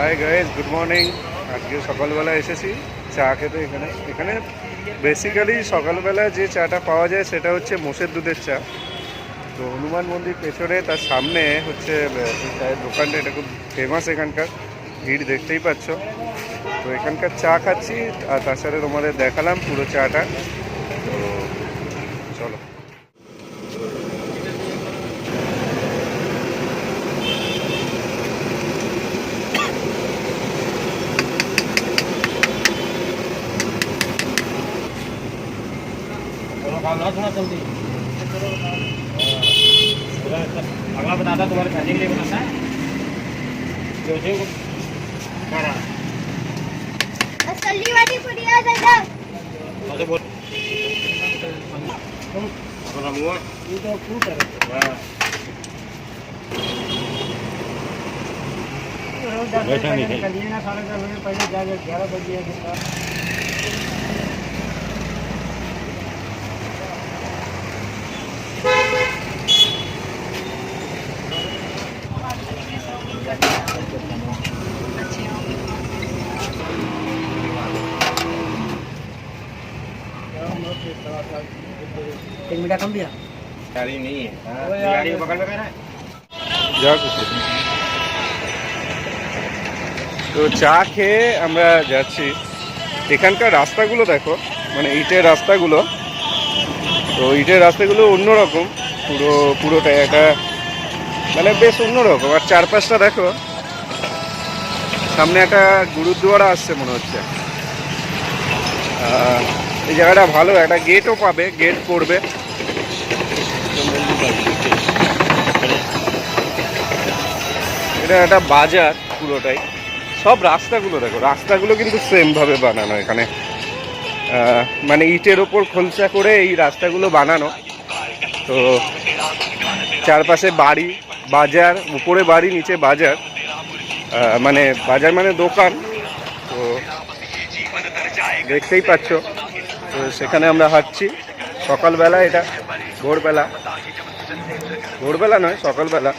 Hi guys, good morning. আজকে সকালবেলা এসেছি চা খেতে। এখানে বেসিক্যালি সকালবেলা যে চাটা পাওয়া যায় সেটা হচ্ছে মোষের দুধের চা। তো হনুমান মন্দির পেছনে তার সামনে হচ্ছে এই চায়ের দোকানটা, এটা খুব ফেমাস এখানকার, ভিড় দেখতেই পাচ্ছ। তো এখানকার চা খাচ্ছি আর তার সাথে তোমাদের দেখালাম পুরো চাটা। তো চলো। अगला बताता तुम्हारे खाने के लिए बनाता है जो जो करा असली वाली पुड़िया दादा अरे बोल तुम अपना मुंह ये तो फ्रूट है वाह बैठा नहीं है कल ना 10:30 बजे पहले जा 11 बजे आ एक मिनट कम दिया गाड़ी नहीं है गाड़ी पकड़ में है যা খুশি। তো চা খেয়ে আমরা যাচ্ছি। এখানকার রাস্তাগুলো দেখো, মানে ইটের রাস্তাগুলো। তো ইটের রাস্তাগুলো অন্যরকম, পুরোটাই একটা মানে বেশ অন্যরকম। আর চারপাশটা দেখো, সামনে একটা গুরুদুয়ারা আসছে মনে হচ্ছে। এই জায়গাটা ভালো, একটা গেটও পাবে, গেট করবে। এটা একটা বাজার পুরোটাই। সব রাস্তাগুলো দেখো, রাস্তাগুলো কিন্তু সেম ভাবে বানানো এখানে, মানে ইটের ওপর খোলসা করে এই রাস্তাগুলো বানানো। তো চারপাশে বাড়ি, বাজার, উপরে বাড়ি নিচে বাজার, মানে বাজার মানে দোকান। তো দেখতেই পাচ্ছ। তো সেখানে আমরা হাঁটছি সকালবেলা, এটা ভোরবেলা নয়, সকালবেলা।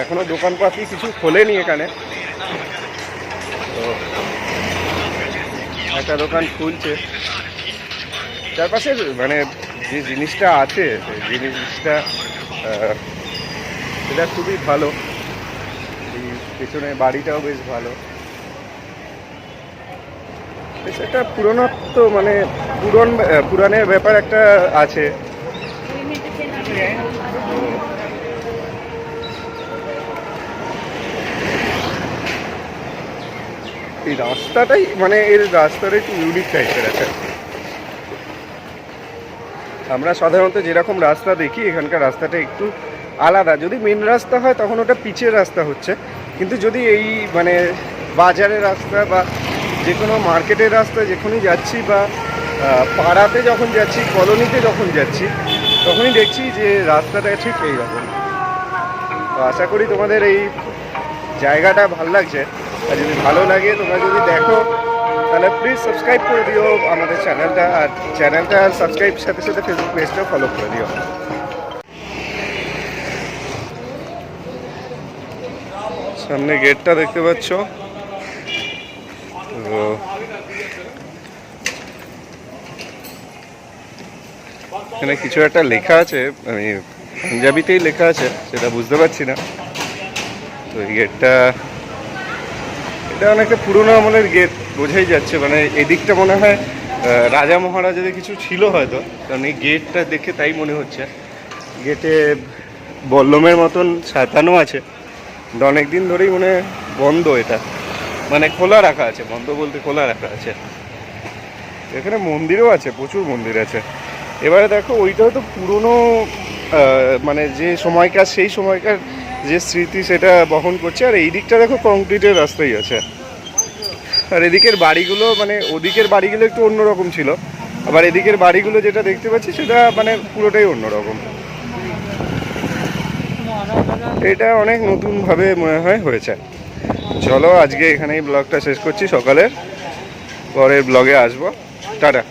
এখনো দোকানপাতি কিছু খোলেনি এখানে। তো একটা দোকান খুলছে। চারপাশে মানে যে জিনিসটা আছে, সেই জিনিসটা সেটা খুবই ভালো। এই পেছনে বাড়িটাও বেশ ভালো, বেশ একটা পুরনত্ব, মানে পুরাণের ব্যাপার একটা আছে। এই রাস্তাটাই, মানে এর রাস্তাটা একটু ইউনিক টাইপের আছে। আমরা সাধারণত যেরকম রাস্তা দেখি, এখানকার রাস্তাটা একটু আলাদা। যদি মেন রাস্তা হয় তখন ওটা পিচের রাস্তা হচ্ছে, কিন্তু যদি এই মানে বাজারের রাস্তা বা যে কোনো মার্কেটের রাস্তা যেখানেই যাচ্ছি, বা পাড়াতে যখন যাচ্ছি, কলোনিতে যখন যাচ্ছি, তখনই দেখছি যে রাস্তাটা ঠিক এইরকম। তো আশা করি তোমাদের এই জায়গাটা ভালো লাগছে। আর যদি ভালো লাগে, তোমরা যদি দেখো, তাহলে প্লিজ সাবস্ক্রাইব করে দিও আমাদের চ্যানেলটা। আর চ্যানেলটা সাবস্ক্রাইব সাথে সাথে ফেসবুক পেজটাও ফলো করে দিও। সামনে গেটটা দেখতে পাচ্ছ। তো এখানে কিছু একটা লেখা আছে, আমি পাঞ্জাবিতেই লেখা আছে, সেটা বুঝতে পারছি না। তো এই গেটটা, এটা অনেকটা পুরোনো আমলের গেট বোঝাই যাচ্ছে। মানে এদিকটা মনে হয় রাজা মহারাজাদের কিছু ছিল হয়তো, কারণ এই গেটটা দেখে তাই মনে হচ্ছে। গেটে বল্লমের মতন সাজানো আছে। অনেক দিন ধরেই মনে বন্ধ এটা, মানে খোলা রাখা আছে, বন্ধ বলতে খোলা রাখা আছে। এখানে মন্দিরও আছে, প্রচুর মন্দির আছে। এবারে দেখো, ওইটা হয়তো পুরনো, মানে যে সময়কার, সেই সময়কার যে স্মৃতি সেটা বহন করছে। আর এই দিকটা দেখো, কংক্রিটের রাস্তাই আছে। আর এদিকের বাড়িগুলো, মানে ওদিকের বাড়িগুলো একটু অন্যরকম ছিল, আবার এদিকের বাড়িগুলো যেটা দেখতে পাচ্ছি সেটা মানে পুরোটাই অন্যরকম। এটা অনেক নতুনভাবে মনে হয় হয়েছে। চলো, আজকে এখানেই ব্লগটা শেষ করছি। সকালের পরের ব্লগে আসবো। টাটা।